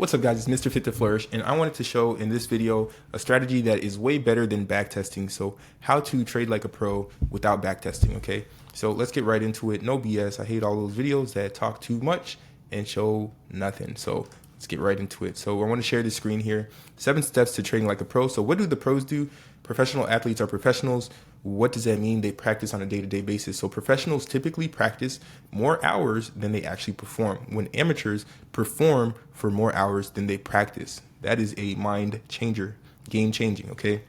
What's up guys, it's Mr. Fit to Flourish, and I wanted to show in this video a strategy that is way better than backtesting. So how to trade like a pro without backtesting, okay? So let's get right into it, no BS. I hate all those videos that talk too much and show nothing. So let's get right into it. So I want to share the screen here. 7 steps to trading like a pro. So what do the pros do? Professional athletes are professionals. What does that mean? They practice on a day-to-day basis. So professionals typically practice more hours than they actually perform, when amateurs perform for more hours than they practice. That is a mind changer, game changing, okay?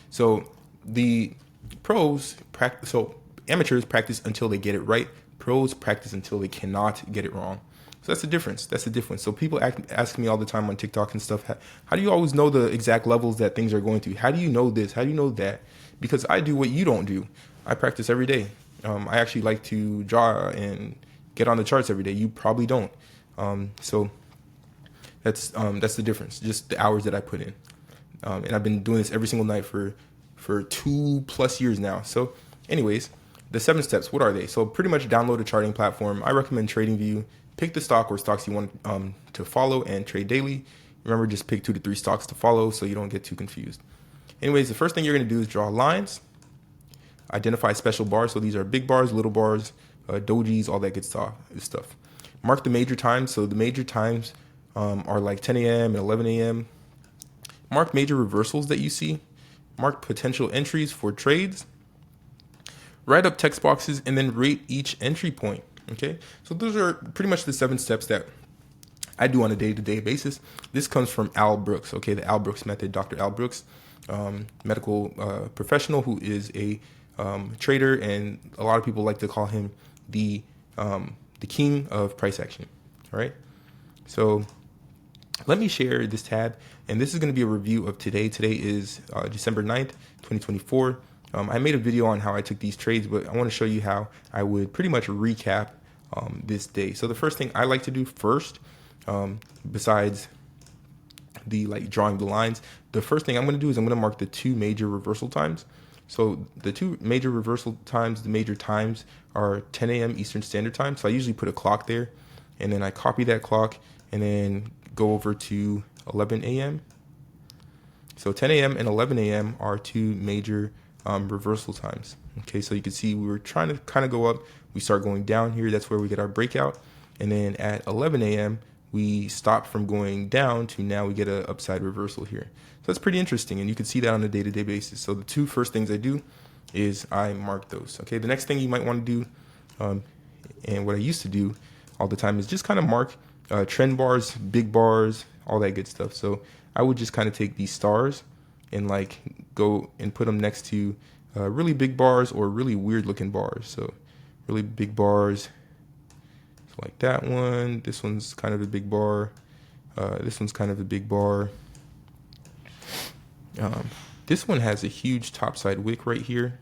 So the pros practice, so amateurs practice until they get it right. Pros practice until they cannot get it wrong. So that's the difference. That's the difference. So people ask me all the time on TikTok and stuff, how do you always know the exact levels that things are going to? How do you know this? How do you know that? Because I do what you don't do. I practice every day. I actually like to draw and get on the charts every day. You probably don't. So that's the difference. Just the hours that I put in. And I've been doing this every single night for 2+ years now. So anyways, the 7 steps, what are they? So pretty much download a charting platform. I recommend TradingView. Pick the stock or stocks you want to follow and trade daily. Remember, just pick 2 to 3 stocks to follow so you don't get too confused. Anyways, the first thing you're going to do is draw lines. Identify special bars. So these are big bars, little bars, dojis, all that good stuff. Mark the major times. So the major times are like 10 a.m. and 11 a.m. Mark major reversals that you see. Mark potential entries for trades. Write up text boxes and then rate each entry point. Okay, so those are pretty much the 7 steps that I do on a day-to-day basis. This comes from Al Brooks, okay, the Al Brooks method. Dr. Al Brooks, medical professional who is a trader, and a lot of people like to call him the king of price action. All right, so let me share this tab, and this is going to be a review of today. Today is December 9th, 2024. I made a video on how I took these trades, but I want to show you how I would pretty much recap this day. So the first thing I like to do first, besides the drawing the lines, the first thing I'm going to do is I'm going to mark the 2 major reversal times. So the 2 major reversal times, the major times are 10 a.m. Eastern Standard Time. So I usually put a clock there, and then I copy that clock and then go over to 11 a.m. So 10 a.m. and 11 a.m. are 2 major reversal times. Okay, so you can see we were trying to kind of go up. We start going down here. That's where we get our breakout. And then at 11 a.m., we stop from going down to now we get an upside reversal here. So that's pretty interesting. And you can see that on a day-to-day basis. So the 2 first things I do is I mark those. Okay, the next thing you might want to do, and what I used to do all the time, is just kind of mark trend bars, big bars, all that good stuff. So I would just kind of take these stars and go and put them next to really big bars or really weird looking bars. So really big bars, so like that one. This one's kind of a big bar. This one's kind of a big bar. This one has a huge topside wick right here.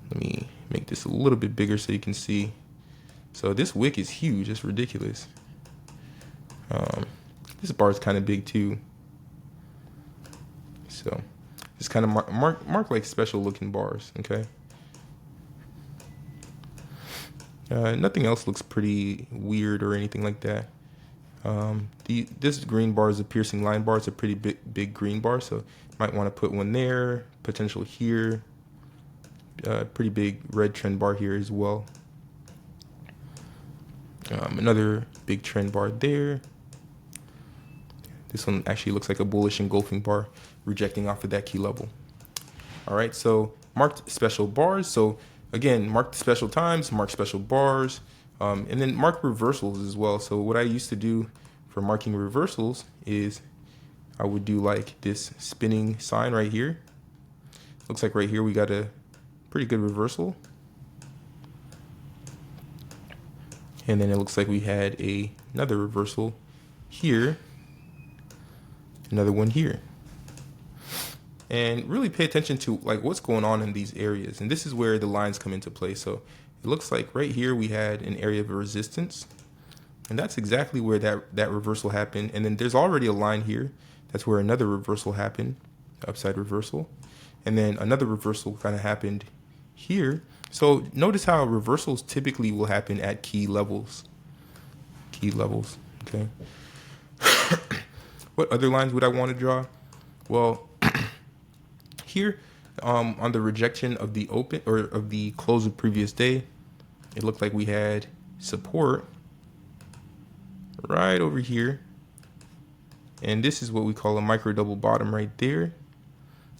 Let me make this a little bit bigger so you can see. So this wick is huge. It's ridiculous. This bar is kind of big too. So just kind of mark like special looking bars, okay? Nothing else looks pretty weird or anything like that. This green bar is a piercing line bar. It's a pretty big green bar, so you might want to put one there, potential here. Pretty big red trend bar here as well. Another big trend bar there. This one actually looks like a bullish engulfing bar, rejecting off of that key level. All right, so marked special bars. So again, mark the special times, mark special bars, and then mark reversals as well. So what I used to do for marking reversals is I would do like this spinning sign right here. Looks like right here we got a pretty good reversal. And then it looks like we had another reversal here, another one here. And really pay attention to what's going on in these areas. And this is where the lines come into play. So it looks like right here we had an area of resistance. And that's exactly where that reversal happened. And then there's already a line here. That's where another reversal happened, upside reversal. And then another reversal kind of happened here. So notice how reversals typically will happen at key levels. Okay. What other lines would I want to draw? Well, here on the rejection of the open or of the close of previous day, it looked like we had support right over here. And this is what we call a micro double bottom right there.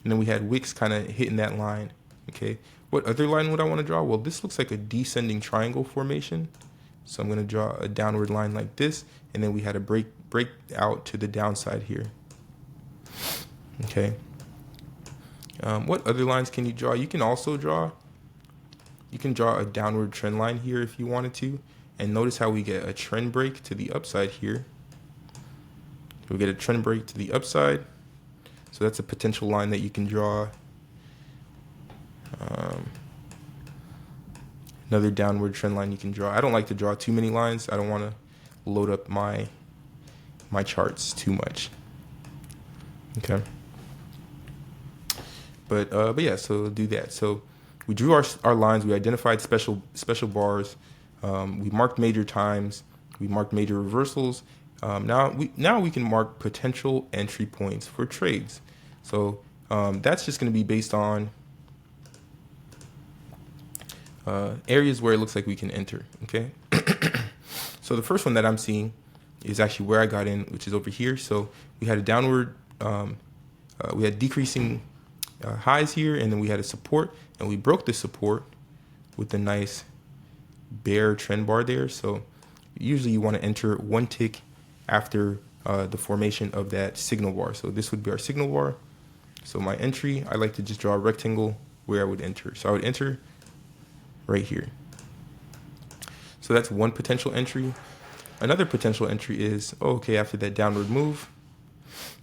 And then we had wicks kind of hitting that line. Okay. What other line would I want to draw? Well, this looks like a descending triangle formation. So I'm going to draw a downward line like this. And then we had a break out to the downside here. Okay. What other lines can you draw? You can draw a downward trend line here if you wanted to. And notice how we get a trend break to the upside here. We get a trend break to the upside. So that's a potential line that you can draw. Another downward trend line you can draw. I don't like to draw too many lines. I don't want to load up my charts too much. Okay. But yeah, so do that. So we drew our lines. We identified special bars. We marked major times. We marked major reversals. Now we can mark potential entry points for trades. So that's just going to be based on areas where it looks like we can enter. Okay. So the first one that I'm seeing is actually where I got in, which is over here. So we had a downward, we had decreasing highs here, and then we had a support, and we broke the support with a nice bear trend bar there. So usually you want to enter one tick after the formation of that signal bar. So this would be our signal bar. So my entry, I like to just draw a rectangle where I would enter. So I would enter right here. So that's one potential entry. Another potential entry is, okay, after that downward move,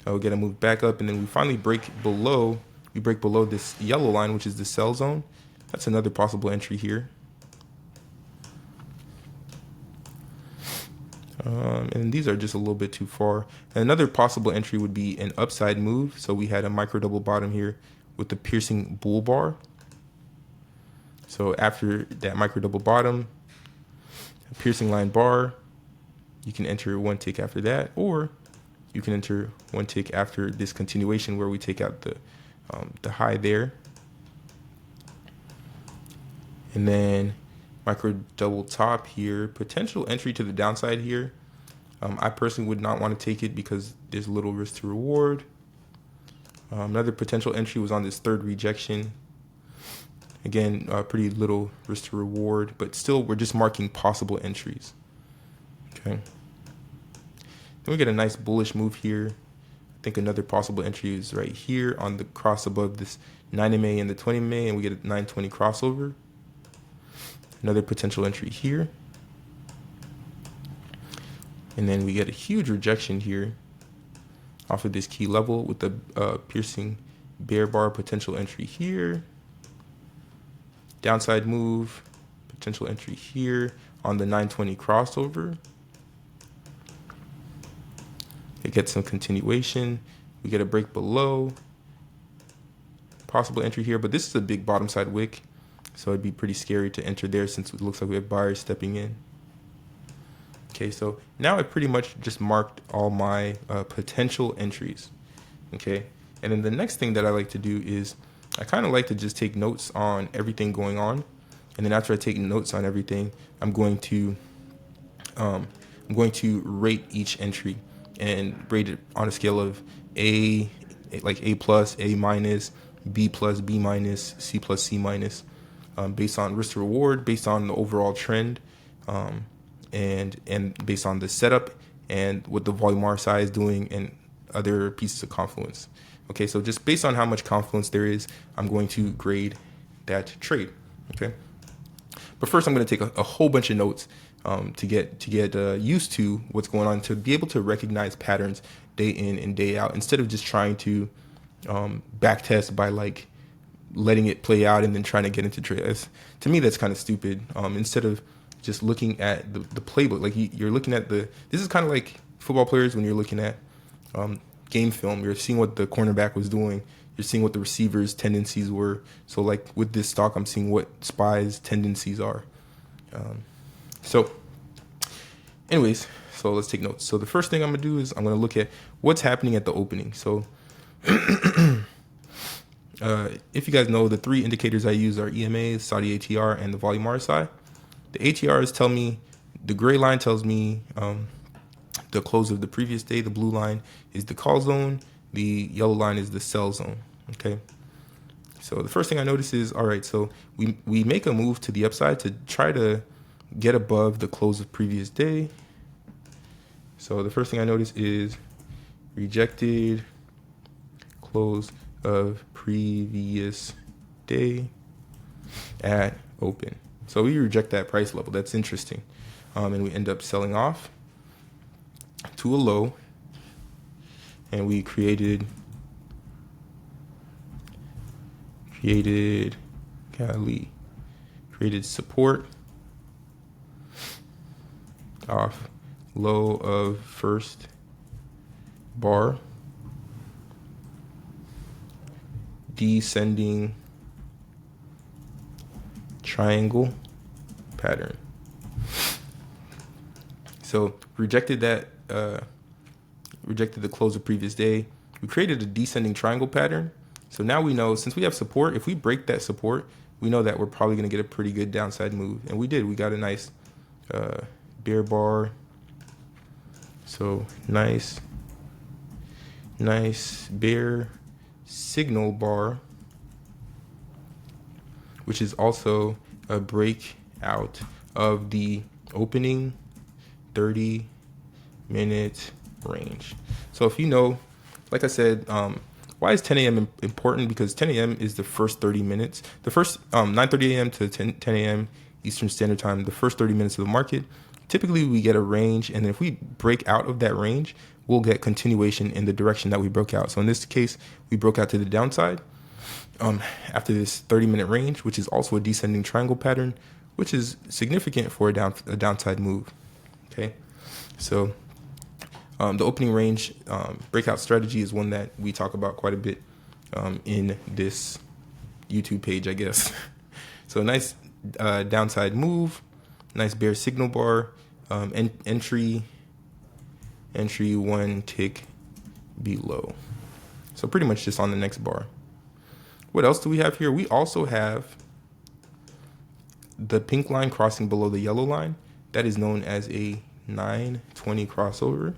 I'll get a move back up, and then we finally break below this yellow line, which is the sell zone. That's another possible entry here. And these are just a little bit too far. And another possible entry would be an upside move. So we had a micro double bottom here with the piercing bull bar. So after that micro double bottom, a piercing line bar, you can enter one tick after that, or you can enter one tick after this continuation where we take out the high there. And then micro double top here, potential entry to the downside here. I personally would not want to take it because there's little risk to reward. Another potential entry was on this third rejection. Again, pretty little risk to reward, but still we're just marking possible entries. Okay. Then we get a nice bullish move here. I think another possible entry is right here on the cross above this 9 MA and the 20 MA, and we get a 920 crossover. Another potential entry here. And then we get a huge rejection here off of this key level with the piercing bear bar, potential entry here. Downside move, potential entry here on the 920 crossover. It gets some continuation. We get a break below. Possible entry here, but this is a big bottom side wick. So it'd be pretty scary to enter there since it looks like we have buyers stepping in. Okay, so now I pretty much just marked all my potential entries. Okay, and then the next thing that I like to do is I kind of like to just take notes on everything going on. And then after I take notes on everything, I'm going to rate each entry and rate it on a scale of A, like A plus, A minus, B plus, B minus, C plus, C minus. Based on risk to reward, based on the overall trend, and based on the setup and what the volume RSI is doing and other pieces of confluence. Okay, so just based on how much confluence there is, I'm going to grade that trade. Okay, but first I'm going to take a whole bunch of notes to get used to what's going on, to be able to recognize patterns day in and day out instead of just trying to backtest by like letting it play out and then trying to get into trades. To me, that's kind of stupid. Instead of just looking at the playbook, like you're looking at this is kind of like football players when you're looking at game film. You're seeing what the cornerback was doing. You're seeing what the receiver's tendencies were. So like with this stock, I'm seeing what SPY's tendencies are. So anyways, So let's take notes. So the first thing I'm gonna do is I'm gonna look at what's happening at the opening. So if you guys know, the three indicators I use are EMA, Saudi ATR, and the volume RSI. The ATRs tell me, the gray line tells me the close of the previous day. The blue line is the call zone. The yellow line is the sell zone. Okay. So the first thing I notice is, all right, so we make a move to the upside to try to get above the close of previous day. So the first thing I notice is rejected close of previous day at open. So we reject that price level. That's interesting. And we end up selling off to a low, and we created support off low of first bar, descending triangle pattern. So rejected that, rejected the close of previous day. We created a descending triangle pattern. So now we know, since we have support, if we break that support, we know that we're probably going to get a pretty good downside move. And we did. We got a nice bear bar. So nice bear signal bar, which is also a breakout of the opening 30-minute range. So if you know, like I said, why is 10 a.m. important? Because 10 a.m. is the first 30 minutes. The first 9:30 a.m. to 10 a.m. Eastern Standard Time, the first 30 minutes of the market. Typically, we get a range, and if we break out of that range, we'll get continuation in the direction that we broke out. So in this case, we broke out to the downside after this 30-minute range, which is also a descending triangle pattern, which is significant for a downside move. Okay, so the opening range breakout strategy is one that we talk about quite a bit in this YouTube page, I guess. So nice downside move, nice bear signal bar, entry one tick below. So pretty much just on the next bar. What else do we have here? We also have the pink line crossing below the yellow line. That is known as a 920 crossover,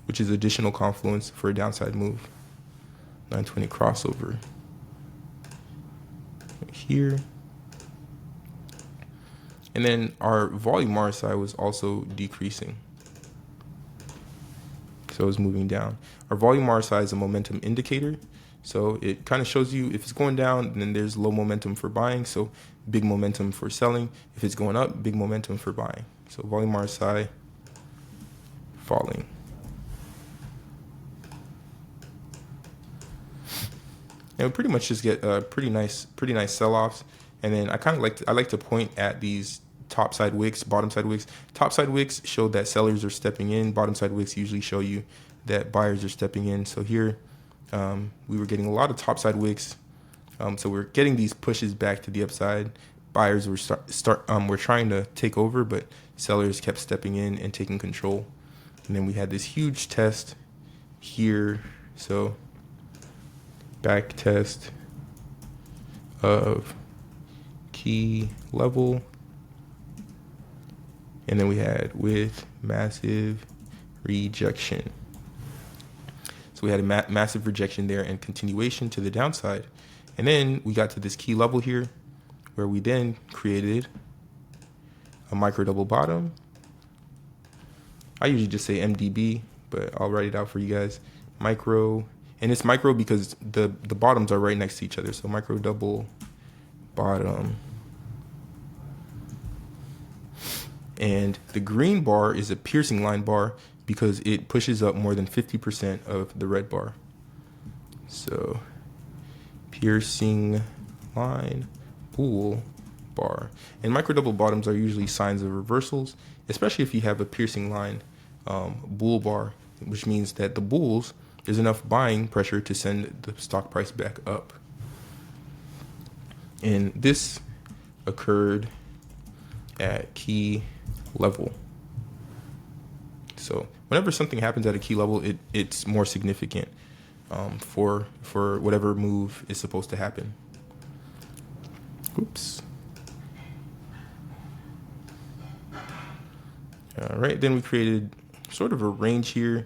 which is additional confluence for a downside move. 920 crossover right here. And then our volume RSI was also decreasing. So it's moving down. Our volume RSI is a momentum indicator. So it kind of shows you if it's going down, then there's low momentum for buying. So big momentum for selling. If it's going up, big momentum for buying. So volume RSI falling. And we pretty much just get pretty nice sell-offs. And then I like to point at these top side wicks, bottom side wicks. Top side wicks show that sellers are stepping in. Bottom side wicks usually show you that buyers are stepping in. So here we were getting a lot of top side wicks. So we're getting these pushes back to the upside. Buyers were were trying to take over, but sellers kept stepping in and taking control. And then we had this huge test here. So back test of key level, and then we had with massive rejection. So we had a massive rejection there and continuation to the downside. And then we got to this key level here where we then created a micro double bottom. I usually just say MDB, but I'll write it out for you guys. Micro, and it's micro because the bottoms are right next to each other. So micro double bottom. And the green bar is a piercing line bar because it pushes up more than 50% of the red bar. So piercing line bull bar. And micro double bottoms are usually signs of reversals, especially if you have a piercing line bull bar, which means that the bulls, there's enough buying pressure to send the stock price back up. And this occurred at key level. So whenever something happens at a key level, it's more significant for whatever move is supposed to happen. Oops. All right, then we created sort of a range here.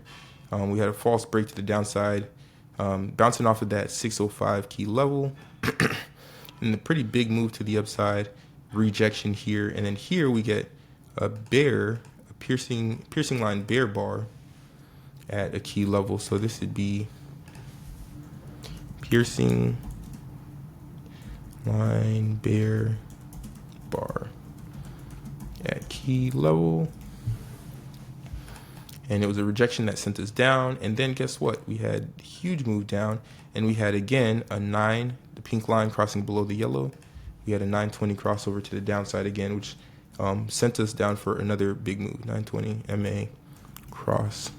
We had a false break to the downside, bouncing off of that 605 key level, and a pretty big move to the upside, rejection here, and then here we get a bear, a piercing line bear bar at a key level. So this would be piercing line bear bar at key level. And it was a rejection that sent us down. And then guess what? We had a huge move down, and we had again a 9, the pink line crossing below the yellow. We had a 920 crossover to the downside again, which sent us down for another big move. 920 MA cross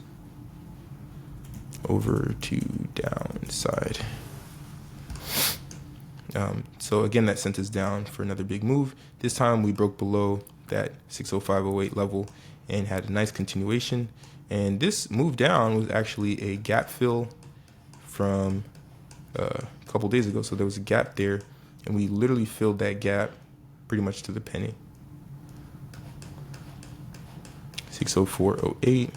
over to downside. So again, that sent us down for another big move. This time we broke below that 605.08 level and had a nice continuation. And this move down was actually a gap fill from a couple days ago. So there was a gap there, and we literally filled that gap pretty much to the penny. 604.08.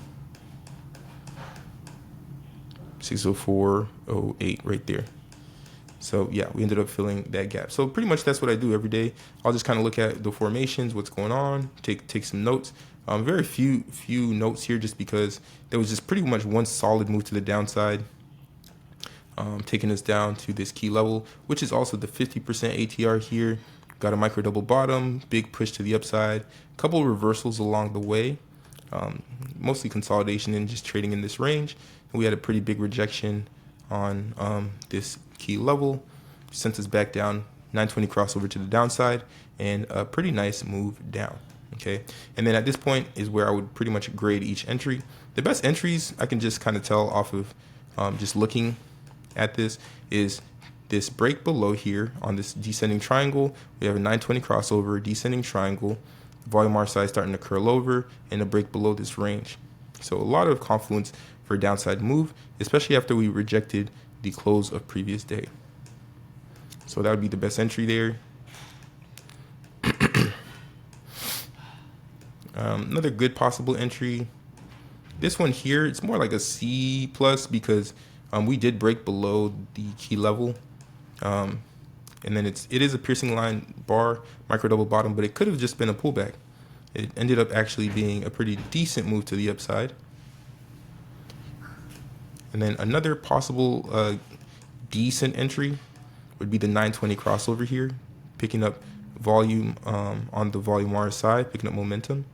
604.08 right there. So yeah, we ended up filling that gap. So pretty much that's what I do every day. I'll just kind of look at the formations, what's going on, take some notes. Very few notes here, just because there was just pretty much one solid move to the downside, taking us down to this key level, which is also the 50% ATR here. Got a micro double bottom, big push to the upside, couple reversals along the way, mostly consolidation and just trading in this range. And we had a pretty big rejection on this key level, sent us back down, 920 crossover to the downside, and a pretty nice move down. Okay, and then at this point is where I would pretty much grade each entry. The best entries I can just kind of tell off of just looking at this is this break below here on this descending triangle. We have a 920 crossover, descending triangle, volume R size starting to curl over, and a break below this range. So a lot of confluence for a downside move, especially after we rejected the close of previous day. So that would be the best entry there. Another good possible entry, this one here, it's more like a C plus because we did break below the key level, and then it is a piercing line bar, micro double bottom, but it could have just been a pullback. It ended up actually being a pretty decent move to the upside. And then another possible decent entry would be the 920 crossover here, picking up volume on the volume R side, picking up momentum.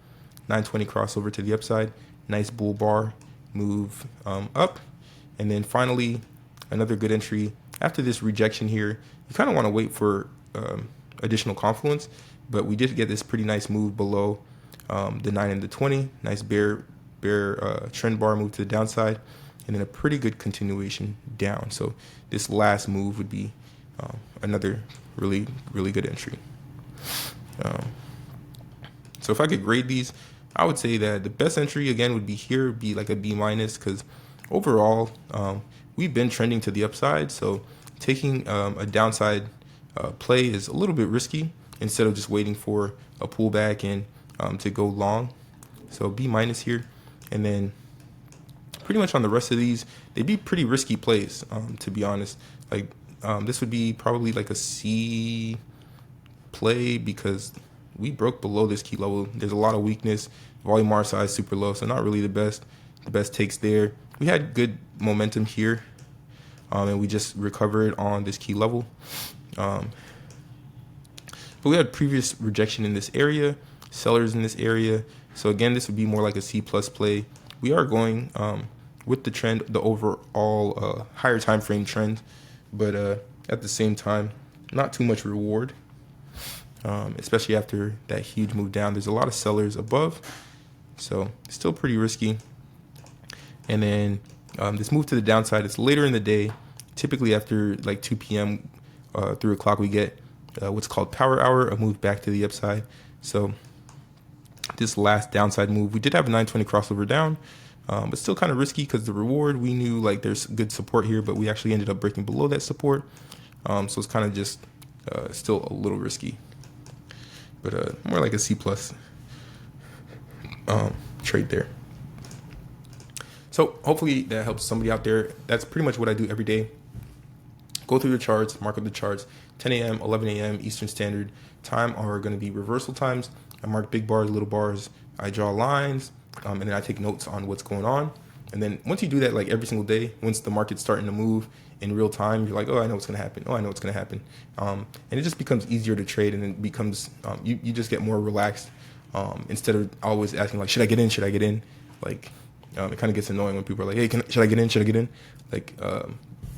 920 crossover to the upside, nice bull bar move up. And then finally, another good entry. After this rejection here, you kind of want to wait for additional confluence, but we did get this pretty nice move below the 9 and the 20. Nice bear trend bar move to the downside, and then a pretty good continuation down. So this last move would be another really good entry. So if I could grade these, I would say that the best entry again would be here, be like a B minus, because overall we've been trending to the upside. So taking a downside play is a little bit risky instead of just waiting for a pullback and to go long. So B minus here, and then pretty much on the rest of these, they'd be pretty risky plays, to be honest. Like this would be probably like a C play because we broke below this key level. There's a lot of weakness. Volume R size super low, so not really the best takes there. We had good momentum here, and we just recovered on this key level. But we had previous rejection in this area, sellers in this area. So again, this would be more like a C plus play. We are going with the trend, the overall higher time frame trend, but at the same time, not too much reward. Especially after that huge move down. There's a lot of sellers above, so still pretty risky. And then this move to the downside, it's later in the day. Typically after like 2 p.m., 3 o'clock, we get what's called power hour, a move back to the upside. So this last downside move. We did have a 920 crossover down, but still kind of risky because the reward, we knew like there's good support here, but we actually ended up breaking below that support. So it's kind of just still a little risky, but more like a C plus trade there. So hopefully that helps somebody out there. That's pretty much what I do every day. Go through the charts, mark up the charts. 10 a.m., 11 a.m. Eastern Standard Time are going to be reversal times. I mark big bars, little bars. I draw lines, and then I take notes on what's going on. And then once you do that, like every single day, once the market's starting to move in real time, you're like, oh, I know what's going to happen. Oh, I know what's going to happen. And it just becomes easier to trade, and it becomes, you just get more relaxed instead of always asking, like, should I get in? Should I get in? Like, it kind of gets annoying when people are like, hey, should I get in? Should I get in? Like,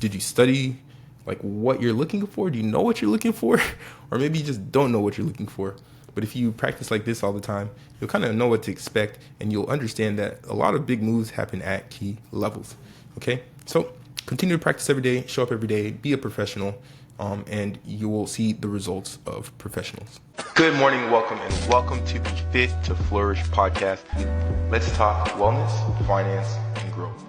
did you study like what you're looking for? Do you know what you're looking for? Or maybe you just don't know what you're looking for. But if you practice like this all the time, you'll kind of know what to expect, and you'll understand that a lot of big moves happen at key levels. Okay, so continue to practice every day, show up every day, be a professional, and you will see the results of professionals. Good morning, welcome to the Fit to Flourish podcast. Let's talk wellness, finance, and growth.